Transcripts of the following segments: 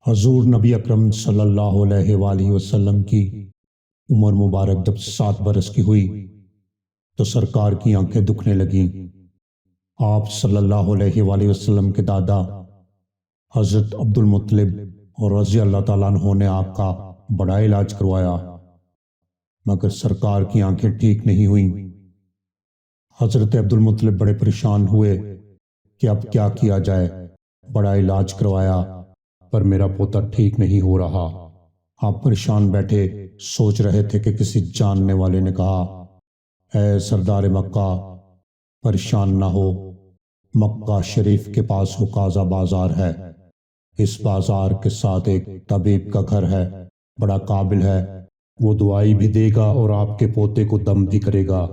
حضور نبی اکرم صلی اللہ علیہ وآلہ وسلم کی عمر مبارک جب 7 برس کی ہوئی تو سرکار کی آنکھیں دکھنے لگیں۔ آپ صلی اللہ علیہ وآلہ وسلم کے دادا حضرت عبد المطلب اور رضی اللہ تعالیٰ عنہ نے آپ کا بڑا علاج کروایا، مگر سرکار کی آنکھیں ٹھیک نہیں ہوئیں۔ حضرت عبد المطلب بڑے پریشان ہوئے کہ اب کیا کیا جائے، بڑا علاج کروایا پر میرا پوتا ٹھیک نہیں ہو رہا۔ آپ پریشان بیٹھے سوچ رہے تھے کہ کسی جاننے والے نے کہا، اے سردار مکہ، پریشان نہ ہو، مکہ شریف کے پاس حکازہ بازار ہے، اس بازار کے ساتھ ایک طبیب کا گھر ہے، بڑا قابل ہے، وہ دوائی بھی دے گا اور آپ کے پوتے کو دم بھی کرے گا،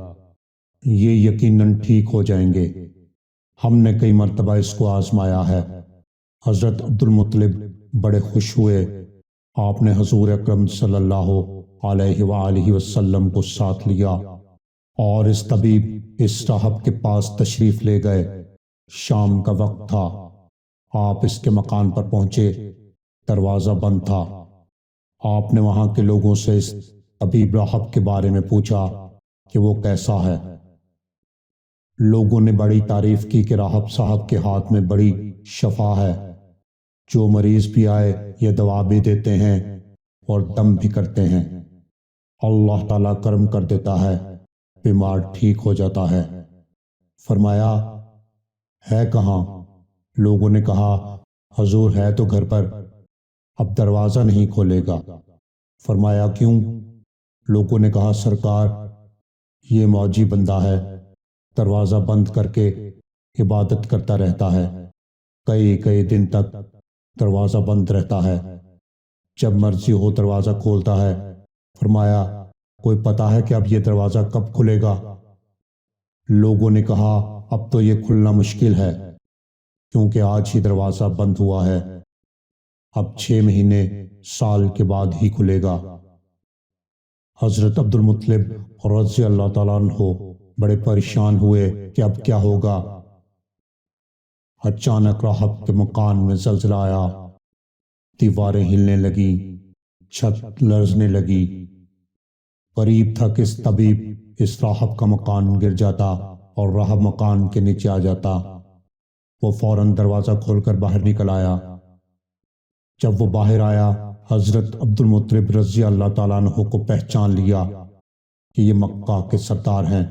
یہ یقیناً ٹھیک ہو جائیں گے۔ ہم نے کئی مرتبہ اس کو آزمایا ہے۔ حضرت عبد المطلب بڑے خوش ہوئے۔ آپ نے حضور اکرم صلی اللہ علیہ وآلہ وسلم کو ساتھ لیا اور اس طبیب اس راہب کے پاس تشریف لے گئے۔ شام کا وقت تھا، آپ اس کے مکان پر پہنچے، دروازہ بند تھا۔ آپ نے وہاں کے لوگوں سے اس طبیب راہب کے بارے میں پوچھا کہ وہ کیسا ہے۔ لوگوں نے بڑی تعریف کی کہ راہب صاحب کے ہاتھ میں بڑی شفا ہے، جو مریض بھی آئے یہ دوا بھی دیتے ہیں اور دم بھی کرتے ہیں، اللہ تعالیٰ کرم کر دیتا ہے، بیمار ٹھیک ہو جاتا ہے۔ فرمایا، ہے کہاں؟ لوگوں نے کہا، حضور ہے تو گھر پر، اب دروازہ نہیں کھولے گا۔ فرمایا، کیوں؟ لوگوں نے کہا، سرکار یہ موجی بندہ ہے، دروازہ بند کر کے عبادت کرتا رہتا ہے، کئی دن تک دروازہ بند رہتا ہے، جب مرضی ہو دروازہ کھولتا ہے۔ فرمایا، کوئی پتہ ہے کہ اب یہ دروازہ کب کھلے گا؟ لوگوں نے کہا، اب تو یہ کھلنا مشکل ہے، کیونکہ آج ہی دروازہ بند ہوا ہے، اب 6 مہینے سال کے بعد ہی کھلے گا۔ حضرت عبد المطلب رضی اللہ تعالیٰ عنہ بڑے پریشان ہوئے کہ اب کیا ہوگا۔ اچانک راہب کے مکان میں زلزلہ آیا، دیواریں ہلنے لگیں، چھت لرزنے لگی۔ قریب تھا کہ اس طبیب اس راہب کا مکان گر جاتا اور راہب مکان کے نیچے آ جاتا۔ وہ فوراً دروازہ کھول کر باہر نکل آیا۔ جب وہ باہر آیا، حضرت عبد المطلب رضی اللہ تعالیٰ عنہ کو پہچان لیا کہ یہ مکہ کے سردار ہیں۔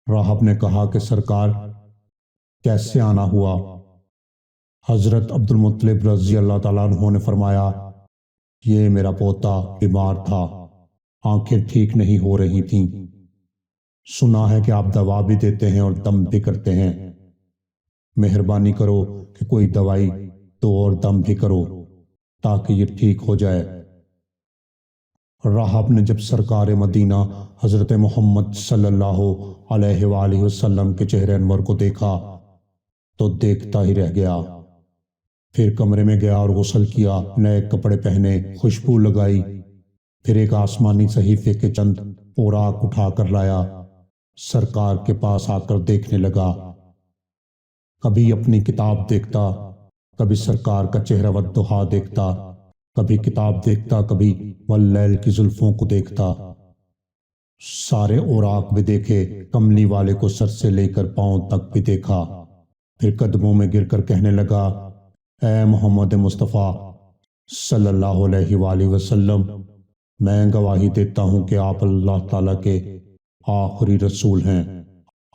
راہب نے کہا کہ سرکار کیسے آنا ہوا؟ حضرت عبد المطلب رضی اللہ تعالیٰ عنہ نے فرمایا، یہ میرا پوتا بیمار تھا، آنکھیں ٹھیک نہیں ہو رہی تھیں، سنا ہے کہ آپ دوا بھی دیتے ہیں اور دم بھی کرتے ہیں، مہربانی کرو کہ کوئی دوائی دو اور دم بھی کرو تاکہ یہ ٹھیک ہو جائے۔ راہب نے جب سرکار مدینہ حضرت محمد صلی اللہ علیہ وآلہ وسلم کے چہرے انور کو دیکھا تو دیکھتا ہی رہ گیا۔ پھر کمرے میں گیا اور غسل کیا، نئے کپڑے پہنے، خوشبو لگائی، پھر ایک آسمانی صحیفے کے چند اوراق اٹھا کر لایا، سرکار کے پاس آ کر دیکھنے لگا۔ کبھی اپنی کتاب دیکھتا، کبھی سرکار کا چہرہ والضحیٰ دیکھتا، کبھی کتاب دیکھتا، کبھی واللیل کی زلفوں کو دیکھتا۔ سارے اوراق بھی دیکھے، کملی والے کو سر سے لے کر پاؤں تک بھی دیکھا، پھر قدموں میں گر کر کہنے لگا، اے محمد مصطفیٰ صلی اللہ علیہ وآلہ وسلم، میں گواہی دیتا ہوں کہ آپ اللہ تعالیٰ کے آخری رسول ہیں،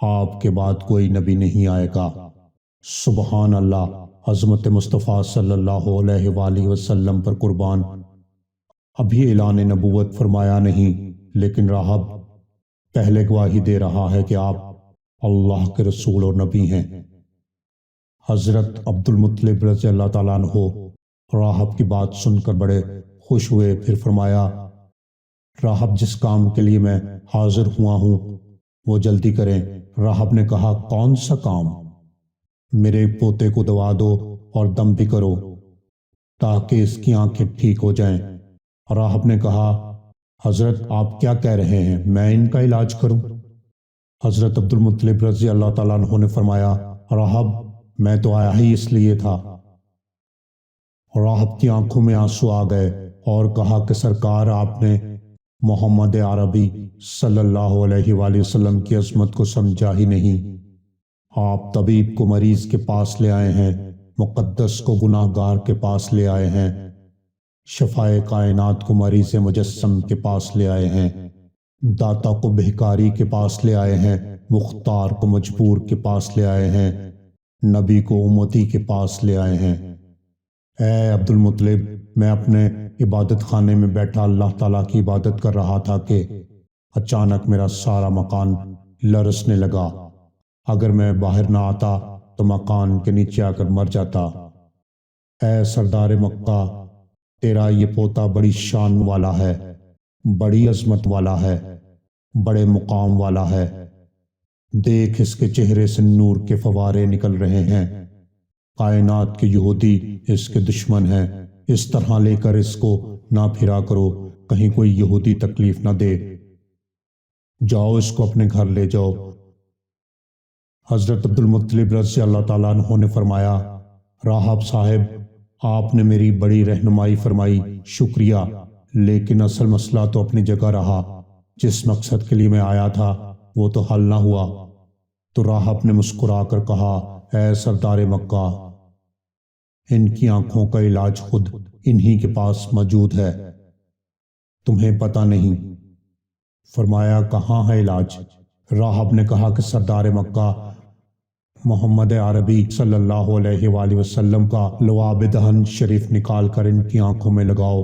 آپ کے بعد کوئی نبی نہیں آئے گا۔ سبحان اللہ، عظمت مصطفیٰ صلی اللہ علیہ وآلہ وسلم پر قربان۔ ابھی اعلان نبوت فرمایا نہیں، لیکن راہب پہلے گواہی دے رہا ہے کہ آپ اللہ کے رسول اور نبی ہیں۔ حضرت عبد المطلب رضی اللہ تعالیٰ عنہ راہب کی بات سن کر بڑے خوش ہوئے، پھر فرمایا، راہب جس کام کے لیے میں حاضر ہوا ہوں وہ جلدی کریں۔ راہب نے کہا، کون سا کام؟ میرے پوتے کو دوا دو اور دم بھی کرو تاکہ اس کی آنکھیں ٹھیک ہو جائیں۔ راہب نے کہا، حضرت آپ کیا کہہ رہے ہیں، میں ان کا علاج کروں؟ حضرت عبد المطلب رضی اللہ تعالیٰ عنہ نے فرمایا، راہب میں تو آیا ہی اس لیے تھا راہب کی آنکھوں میں آنسو آ گئے اور کہا کہ سرکار، آپ نے محمد عربی صلی اللہ علیہ وآلہ وسلم کی عظمت کو سمجھا ہی نہیں۔ آپ طبیب کو مریض کے پاس لے آئے ہیں، مقدس کو گناہ گار کے پاس لے آئے ہیں، شفائے کائنات کو مریض مجسم کے پاس لے آئے ہیں، داتا کو بہکاری کے پاس لے آئے ہیں، مختار کو مجبور کے پاس لے آئے ہیں، نبی کو امتی کے پاس لے آئے ہیں۔ اے عبد المطلب، میں اپنے عبادت خانے میں بیٹھا اللہ تعالیٰ کی عبادت کر رہا تھا کہ اچانک میرا سارا مکان لرزنے لگا۔ اگر میں باہر نہ آتا تو مکان کے نیچے آ کر مر جاتا۔ اے سردار مکہ، تیرا یہ پوتا بڑی شان والا ہے، بڑی عظمت والا ہے، بڑے مقام والا ہے۔ دیکھ، اس کے چہرے سے نور کے فوارے نکل رہے ہیں۔ کائنات کے یہودی اس کے دشمن ہیں، اس طرح لے کر اس کو نہ پھرا کرو، کہیں کوئی یہودی تکلیف نہ دے۔ جاؤ، اس کو اپنے گھر لے جاؤ۔ حضرت عبد المطلب رضی اللہ تعالیٰ عنہ نے فرمایا، راہب صاحب، آپ نے میری بڑی رہنمائی فرمائی، شکریہ، لیکن اصل مسئلہ تو اپنی جگہ رہا۔ جس مقصد کے لیے میں آیا تھا وہ تو حل نہ ہوا۔ تو راہب نے مسکرا کر کہا، اے سردار مکہ، ان کی آنکھوں کا علاج خود انہی کے پاس موجود ہے، تمہیں پتہ نہیں۔ فرمایا، کہاں ہے علاج؟ راہب نے کہا کہ سردار مکہ، محمد عربی صلی اللہ علیہ وآلہ وسلم کا لعاب دہن شریف نکال کر ان کی آنکھوں میں لگاؤ،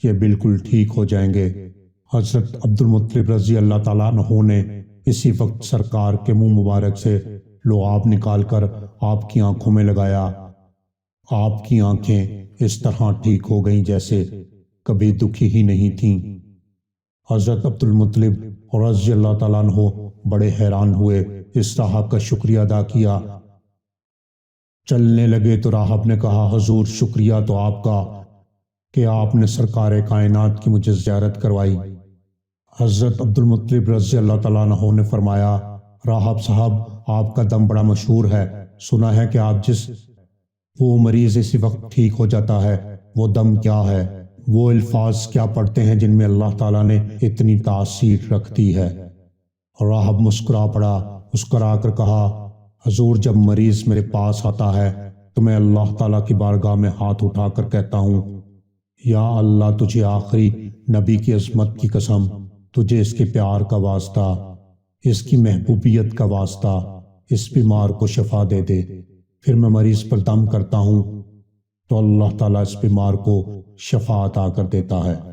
یہ بالکل ٹھیک ہو جائیں گے۔ حضرت عبد المطلب رضی اللہ تعالیٰ عنہ نے اسی وقت سرکار کے منہ مبارک سے لعاب نکال کر آپ کی آنکھوں میں لگایا۔ آپ کی آنکھیں اس طرح ٹھیک ہو گئیں جیسے کبھی دکھی ہی نہیں تھیں۔ حضرت عبد المطلب رضی اللہ تعالیٰ عنہ بڑے حیران ہوئے، اس راہب کا شکریہ ادا کیا۔ چلنے لگے تو راہب نے کہا، حضور، شکریہ تو آپ کا کہ آپ نے سرکار کائنات کی مجھے زیارت کروائی۔ حضرت عبد المطلب رضی اللہ تعالیٰ عنہ نے فرمایا، راہب صاحب، آپ کا دم بڑا مشہور ہے، سنا ہے کہ آپ وہ مریض اسی وقت ٹھیک ہو جاتا ہے، وہ دم کیا ہے، وہ الفاظ کیا پڑھتے ہیں جن میں اللہ تعالیٰ نے اتنی تاثیر رکھ دی ہے؟ راہب مسکرا پڑا، مسکرا کر کہا، حضور، جب مریض میرے پاس آتا ہے تو میں اللہ تعالیٰ کی بارگاہ میں ہاتھ اٹھا کر کہتا ہوں، یا اللہ، تجھے آخری نبی کی عظمت کی قسم، تجھے اس کے پیار کا واسطہ، اس کی محبوبیت کا واسطہ، اس بیمار کو شفا دے دے۔ پھر میں مریض پر دم کرتا ہوں تو اللہ تعالیٰ اس بیمار کو شفا عطا کر دیتا ہے۔